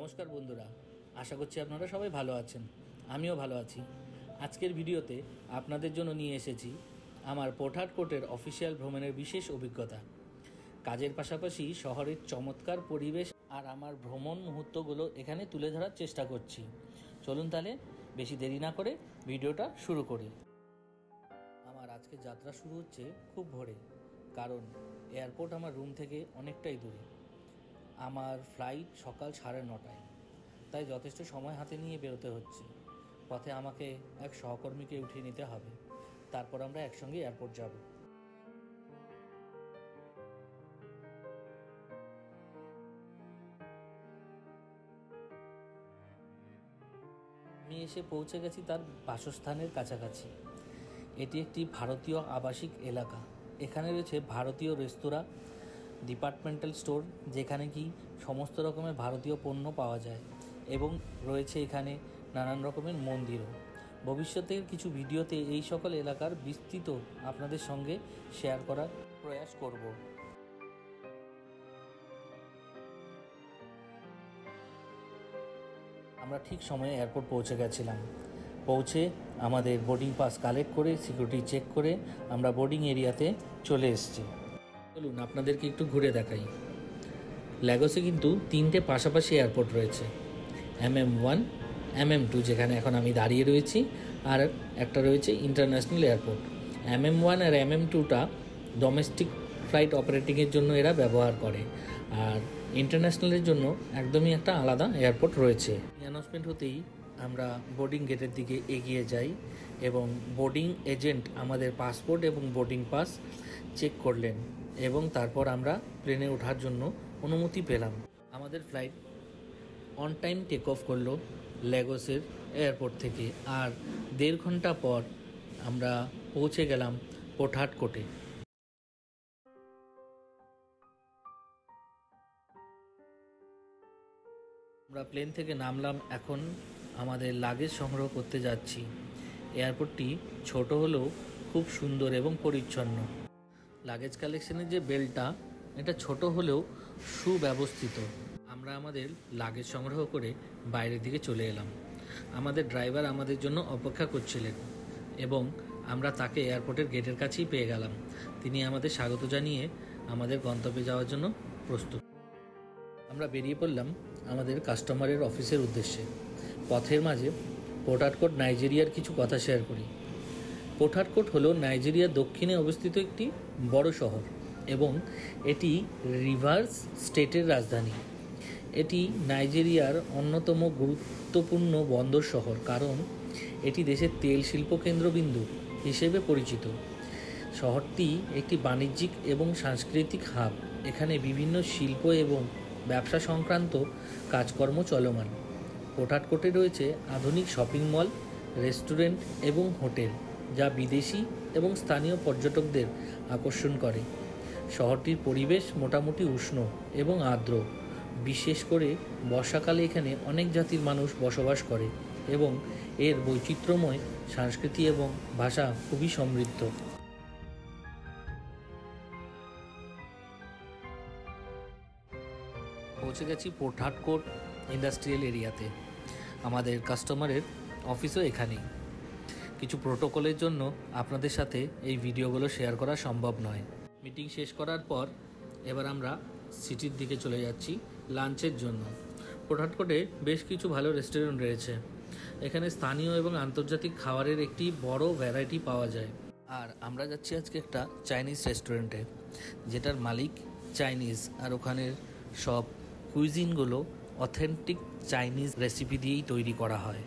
নমস্কার বন্ধুরা, আশা করছি আপনারা সবাই ভালো আছেন। আমিও ভালো আছি। আজকের ভিডিওতে আপনাদের জন্য নিয়ে এসেছি আমার পঠানকোটের অফিসিয়াল ভ্রমণের বিশেষ অভিজ্ঞতা। কাজের পাশাপাশি শহরের চমৎকার পরিবেশ আর আমার ভ্রমণ মুহূর্তগুলো এখানে তুলে ধরার চেষ্টা করছি। চলুন তাহলে বেশি দেরি না করে ভিডিওটা শুরু করি। আমার আজকে যাত্রা শুরু হচ্ছে খুব ভোরে, কারণ এয়ারপোর্ট আমার রুম থেকে অনেকটাই দূরে। আমার ফ্লাইট সকাল 9:30টায়, তাই যথেষ্ট সময় হাতে নিয়ে বেরোতে হচ্ছে। পথে আমাকে এক সহকর্মীকে উঠিয়ে নিতে হবে, তারপর আমরা একসঙ্গে এয়ারপোর্ট যাব। আমি এসে পৌঁছে গেছি তার বাসস্থানের কাছাকাছি। এটি একটি ভারতীয় আবাসিক এলাকা। এখানে রয়েছে ভারতীয় রেস্তোরাঁ, ডিপার্টমেন্টাল স্টোর, যেখানে কি সমস্ত রকমের ভারতীয় পণ্য পাওয়া যায়, এবং রয়েছে এখানে নানান রকমের মন্দিরও। ভবিষ্যতের কিছু ভিডিওতে এই সকল এলাকার বিস্তৃত আপনাদের সঙ্গে শেয়ার করার প্রয়াস করব। আমরা ঠিক সময়ে এয়ারপোর্ট পৌঁছে গেছিলাম। পৌঁছে আমাদের বোর্ডিং পাস কালেক্ট করে সিকিউরিটি চেক করে আমরা বোর্ডিং এরিয়াতে চলে এসেছি। চলুন আপনাদেরকে একটু ঘুরে দেখাই। ল্যাগোসে কিন্তু 3টে পাশাপাশি এয়ারপোর্ট রয়েছে, MM1, MM2 যেখানে এখন আমি দাঁড়িয়ে রয়েছি, আর একটা রয়েছে ইন্টারন্যাশনাল এয়ারপোর্ট। MM1 আর MM2টা ডোমেস্টিক ফ্লাইট অপারেটিংয়ের জন্য এরা ব্যবহার করে, আর ইন্টারন্যাশনালের জন্য একদমই একটা আলাদা এয়ারপোর্ট রয়েছে। অ্যানাউন্সমেন্ট হতেই আমরা বোর্ডিং গেটের দিকে এগিয়ে যাই, এবং বোর্ডিং এজেন্ট আমাদের পাসপোর্ট এবং বোর্ডিং পাস চেক করলেন, এবং তারপর আমরা প্লেনে ওঠার জন্য অনুমতি পেলাম। আমাদের flight on time take off করলো ল্যাগোসের এয়ারপোর্ট থেকে, আর 1.5 ঘন্টা পর আমরা পৌঁছে গেলাম পঠানকোটে। আমরা প্লেন থেকে নামলাম, এখন আমাদের লাগেজ সংগ্রহ করতে যাচ্ছি। এয়ারপোর্টটি ছোট হলেও খুব সুন্দর এবং পরিচ্ছন্ন। লাগেজ কালেকশনের যে বেল্টটা, এটা ছোট হলেও সুব্যবস্থিত। আমরা আমাদের লাগেজ সংগ্রহ করে বাইরের দিকে চলে এলাম। আমাদের ড্রাইভার আমাদের জন্য অপেক্ষা করছিলেন, এবং আমরা তাকে এয়ারপোর্টের গেটের কাছেই পেয়ে গেলাম। তিনি আমাদের স্বাগত জানিয়ে আমাদের গন্তব্যে যাওয়ার জন্য প্রস্তুত। আমরা বেরিয়ে পড়লাম আমাদের কাস্টমারের অফিসের উদ্দেশ্যে। পথের মাঝে পঠানকোট নাইজেরিয়ার কিছু কথা শেয়ার করি। পঠানকোট হলো নাইজেরিয়ার দক্ষিণে অবস্থিত একটি বড় শহর, এবং এটি রিভার্স স্টেটের রাজধানী। এটি নাইজেরিয়ার অন্যতম গুরুত্বপূর্ণ বন্দর শহর, কারণ এটি দেশের তেল শিল্প কেন্দ্রবিন্দু হিসেবে পরিচিত। শহরটি একটি বাণিজ্যিক এবং সাংস্কৃতিক হাব। এখানে বিভিন্ন শিল্প এবং ব্যবসা সংক্রান্ত কাজকর্ম চলমান। পঠানকোটে রয়েছে আধুনিক শপিং মল, রেস্টুরেন্ট এবং হোটেল, যা বিদেশি এবং স্থানীয় পর্যটকদের আকর্ষণ করে। শহরটির পরিবেশ মোটামুটি উষ্ণ এবং আর্দ্র। বিশেষ করে বর্ষাকালে এখানে অনেক জাতির মানুষ বসবাস করে, এবং এর বৈচিত্র্যময় সংস্কৃতি এবং ভাষা খুবই সমৃদ্ধ। পৌঁছে গেছি পঠানকোট ইন্ডাস্ট্রিয়াল এরিয়াতে। আমাদের কাস্টমারের অফিসও এখানেই। কিছু প্রোটোকলের জন্য আপনাদের সাথে এই ভিডিওগুলো শেয়ার করা সম্ভব নয়। মিটিং শেষ করার পর এবার আমরা সিটির দিকে চলে যাচ্ছি লাঞ্চের জন্য। পঠানকোটে বেশ কিছু ভালো রেস্টুরেন্ট রয়েছে। এখানে স্থানীয় এবং আন্তর্জাতিক খাবারের একটি বড় ভ্যারাইটি পাওয়া যায়। আর আমরা যাচ্ছি আজকে একটা চাইনিজ রেস্টুরেন্টে, যেটার মালিক চাইনিজ, আর ওখানের সব কুইজিনগুলো অথেন্টিক চাইনিজ রেসিপি দিয়েই তৈরি করা হয়।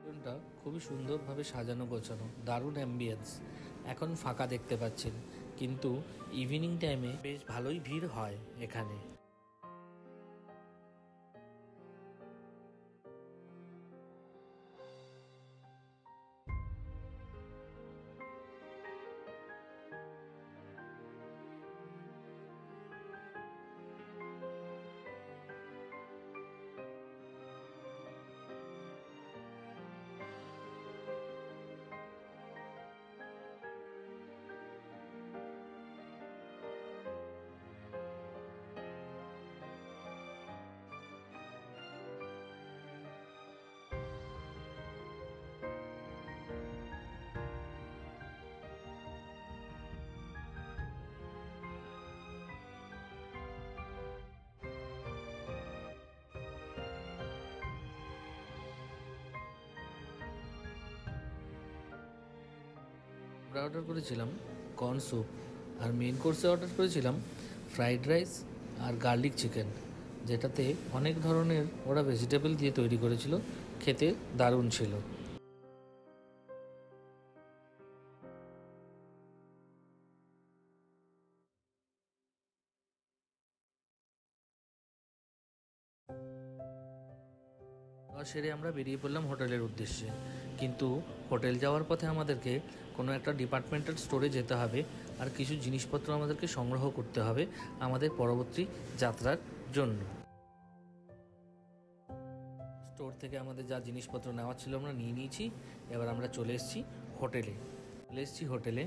রেস্টুরেন্টটা খুবই সুন্দরভাবে সাজানো গোছানো, দারুণ অ্যাম্বিয়েন্স। এখন ফাঁকা দেখতে পাচ্ছেন, কিন্তু ইভিনিং টাইমে বেশ ভালোই ভিড় হয় এখানে। আমরা অর্ডার করেছিলাম কর্ন স্যুপ, আর মেন কোর্সে অর্ডার করেছিলাম ফ্রাইড রাইস আর গার্লিক চিকেন, যেটাতে অনেক ধরনের ওরা ভেজিটেবল দিয়ে তৈরি করেছিল। খেতে দারুণ ছিল। সেরে আমরা বেরিয়ে পড়লাম হোটেলের উদ্দেশ্যে, কিন্তু হোটেল যাওয়ার পথে আমাদেরকে কোনো একটা ডিপার্টমেন্টাল স্টোরে যেতে হবে, আর কিছু জিনিসপত্র আমাদেরকে সংগ্রহ করতে হবে আমাদের পরবর্তী যাত্রার জন্য। স্টোর থেকে আমাদের যা জিনিসপত্র নেওয়ার ছিল আমরা নিয়ে নিয়েছি। এবার আমরা চলে এসেছি হোটেলে।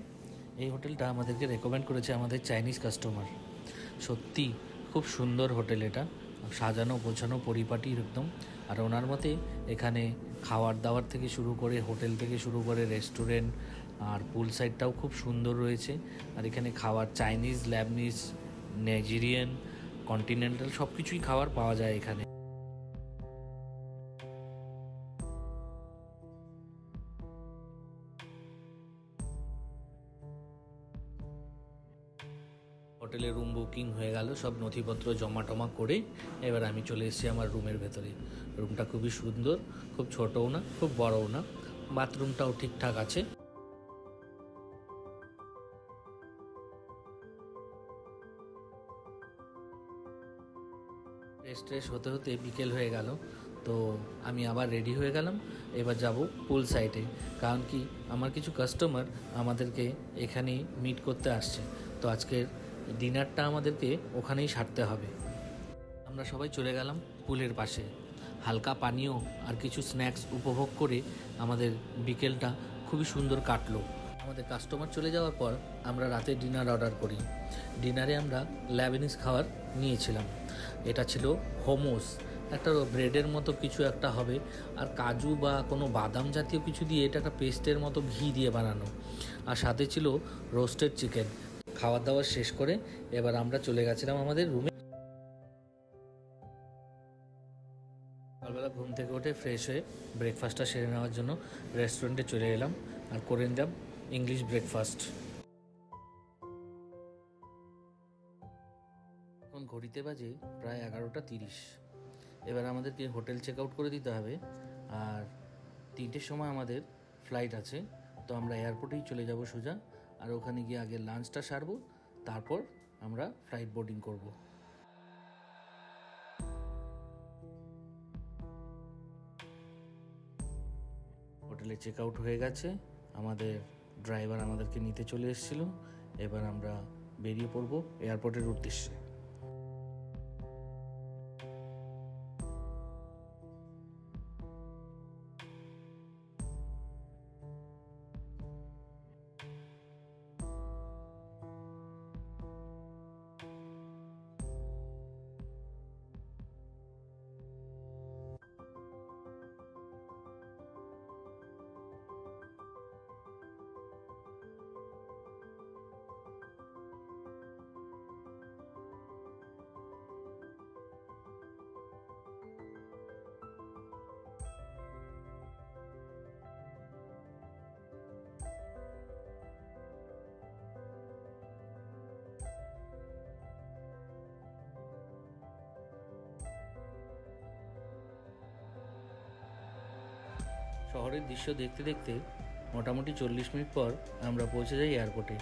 এই হোটেলটা আমাদেরকে রেকমেন্ড করেছে আমাদের চাইনিজ কাস্টমার। সত্যি খুব সুন্দর হোটেল, এটা সাজানো গোছানো পরিপাটি একদম। আর ওনার মতে এখানে খাওয়ার দাওয়ার থেকে শুরু করে, হোটেল থেকে শুরু করে রেস্টুরেন্ট আর পুল সাইডটাও খুব সুন্দর রয়েছে। আর এখানে খাওয়ার চাইনিজ, ল্যাবনিজ, নাইজেরিয়ান, কন্টিনেন্টাল সব কিছুই খাবার পাওয়া যায় এখানে। হোটেলে রুম বুকিং হয়ে গেল, সব নথিপত্র জমা টমা করে এবার আমি চলে এসেছি আমার রুমের ভেতরে। রুমটা খুবই সুন্দর, খুব ছোটও না খুব বড়ও না, বাথরুমটাও ঠিকঠাক আছে। ফ্রেশ হতে হতে বিকেল হয়ে গেল, তো আমি আবার রেডি হয়ে গেলাম। এবার যাব পুল সাইডে, কারণ কি আমার কিছু কাস্টমার আমাদেরকে এখানেই মিট করতে আসছে, তো আজকের ডিনারটা আমাদেরকে ওখানেই সারতে হবে। আমরা সবাই চলে গেলাম পুলের পাশে, হালকা পানীয় আর কিছু স্ন্যাক্স উপভোগ করে আমাদের বিকেলটা খুবই সুন্দর কাটলো। আমাদের কাস্টমার চলে যাওয়ার পর আমরা রাতে ডিনার অর্ডার করি। ডিনারে আমরা ল্যাবনিজ খাবার নিয়েছিলাম। এটা ছিল হোমোস, একটা ব্রেডের মতো কিছু একটা হবে, আর কাজু বা কোনো বাদাম জাতীয় কিছু দিয়ে এটা একটা পেস্টের মতো ঘি দিয়ে বানানো, আর সাথে ছিল রোস্টেড চিকেন। খাওয়ার দাওয়ার শেষ করে এবার আমরা চলে গেছিলাম আমাদের রুমে। সকালবেলা ঘুম থেকে উঠে ফ্রেশ হয়ে ব্রেকফাস্টটা সেরে নেওয়ার জন্য রেস্টুরেন্টে চলে এলাম আর করে নিলাম ইংলিশ ব্রেকফাস্ট। এখন ঘড়িতে বাজে প্রায় 11:30। এবার আমাদেরকে হোটেল চেক আউট করে দিতে হবে, আর 3টের সময় আমাদের ফ্লাইট আছে। তো আমরা এয়ারপোর্টেই চলে যাব সোজা, আর ওখানে গিয়ে আগে লাঞ্চটা সারবো, তারপর আমরা ফ্লাইট বোর্ডিং করব। হোটেলে চেক আউট হয়ে গেছে, আমাদের ড্রাইভার আমাদেরকে নিতে চলে এসেছিলো। এবার আমরা বেরিয়ে পড়ব এয়ারপোর্টের উদ্দেশ্যে। শহরের দৃশ্য দেখতে দেখতে মোটামুটি 40 মিনিট পর আমরা পৌঁছে যাই এয়ারপোর্টে।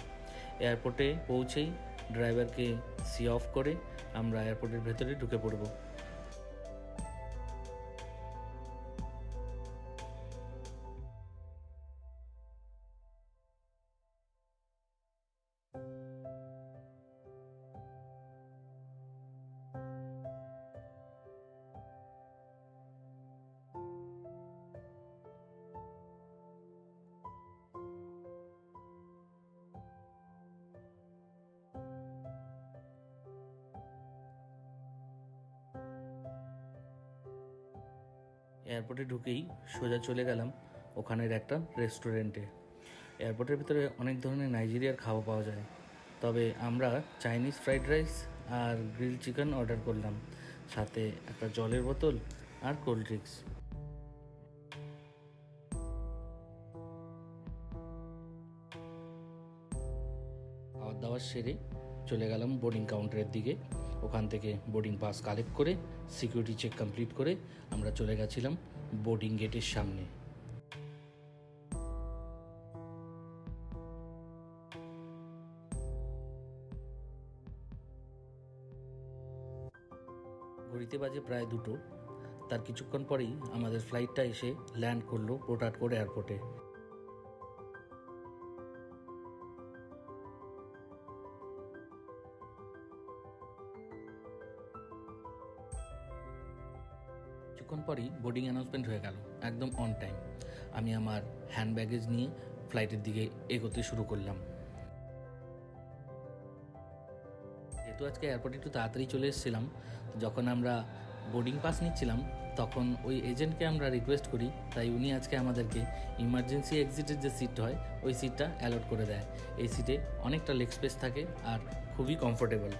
এয়ারপোর্টে পৌঁছেই ড্রাইভারকে সি অফ করে আমরা এয়ারপোর্টের ভেতরে ঢুকে পড়ব। এয়ারপোর্টে ঢুকেই সোজা চলে গেলাম ওখানের একটা রেস্টুরেন্টে। এয়ারপোর্টের ভিতরে অনেক ধরনের নাইজেরিয়ার খাওয়া পাওয়া যায়, তবে আমরা চাইনিজ ফ্রাইড রাইস আর গ্রিল চিকেন অর্ডার করলাম, সাথে একটা জলের বোতল আর কোল্ড ড্রিঙ্কস। দাওয়া সেরে চলে গেলাম বোর্ডিং কাউন্টারের দিকে। ওখান থেকে বোর্ডিং পাস কালেক্ট করে সিকিউরিটি চেক কমপ্লিট করে আমরা চলে গেছিলাম বোর্ডিং গেটের সামনে। ঘড়িতে বাজে প্রায় 2টো। তার কিছুক্ষণ পরেই আমাদের ফ্লাইটটা এসে ল্যান্ড করলো পোর্ট হারকোর্ট এয়ারপোর্টে। কিছুক্ষণ পরই বোর্ডিং অ্যানাউন্সমেন্ট হয়ে গেল, একদম অন টাইম। আমি আমার হ্যান্ড ব্যাগেজ নিয়ে ফ্লাইটের দিকে এগোতে শুরু করলাম। যেহেতু আজকে এয়ারপোর্টে একটু তাড়াতাড়ি চলে এসেছিলাম, তো যখন আমরা বোর্ডিং পাস নিচ্ছিলাম তখন ওই এজেন্টকে আমরা রিকোয়েস্ট করি, তাই উনি আজকে আমাদেরকে ইমার্জেন্সি এক্সিটের যে সিট হয় ওই সিটটা অ্যালট করে দেয়। এই সিটে অনেকটা লেগ স্পেস থাকে আর খুবই কমফোর্টেবল।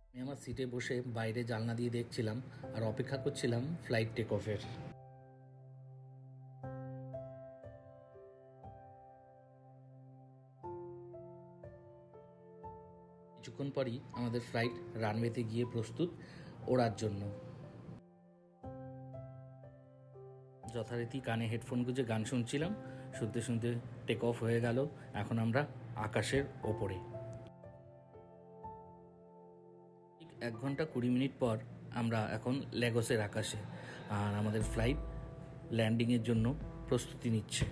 আমি আমার সিটে বসে বাইরে জানলা দিয়ে দেখছিলাম আর অপেক্ষা করছিলাম ফ্লাইট টেক অফের। কিছুক্ষণ পরই আমাদের ফ্লাইট রানওয়েতে গিয়ে প্রস্তুত ওড়ার জন্য। যথারীতি কানে হেডফোন গুঁজে গান শুনছিলাম, শুনতে শুনতে টেক অফ হয়ে গেল। এখন আমরা আকাশের ওপরে। ঠিক 1 ঘন্টা 20 মিনিট পর আমরা এখন লেগোসের আকাশে, আর আমাদের ফ্লাইট ল্যান্ডিংয়ের জন্য প্রস্তুতি নিচ্ছে।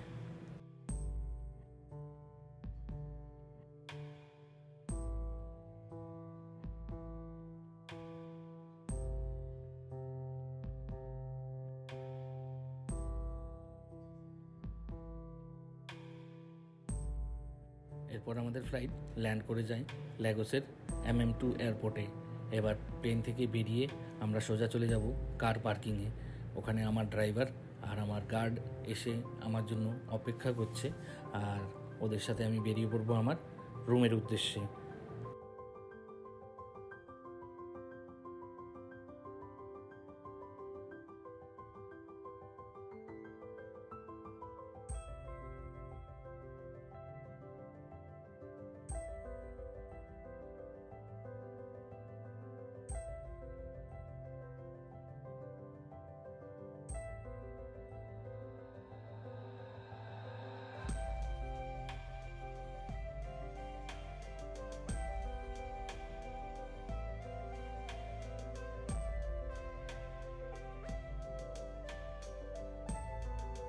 এরপর আমাদের ফ্লাইট ল্যান্ড করে যায় লেগোসের MM2 এয়ারপোর্টে। এবার প্লেন থেকে বেরিয়ে আমরা সোজা চলে যাব কার পার্কিংয়ে। ওখানে আমার ড্রাইভার আর আমার গার্ড এসে আমার জন্য অপেক্ষা করছে, আর ওদের সাথে আমি বেরিয়ে পড়বো আমার রুমের উদ্দেশ্যে।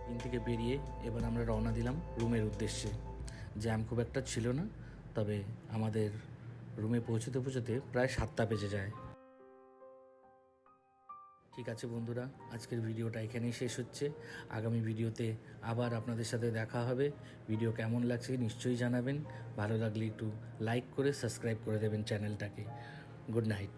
প্লেন থেকে বেরিয়ে এবার আমরা রওনা দিলাম রুমের উদ্দেশ্যে। জ্যাম খুব একটা ছিল না, তবে আমাদের রুমে পৌঁছতে পৌঁছতে প্রায় 7টা বেজে যায়। ঠিক আছে বন্ধুরা, আজকের ভিডিওটা এখানেই শেষ হচ্ছে। আগামী ভিডিওতে আবার আপনাদের সাথে দেখা হবে। ভিডিও কেমন লাগছে নিশ্চয়ই জানাবেন। ভালো লাগলে একটু লাইক করে সাবস্ক্রাইব করে দেবেন চ্যানেলটাকে। Good night.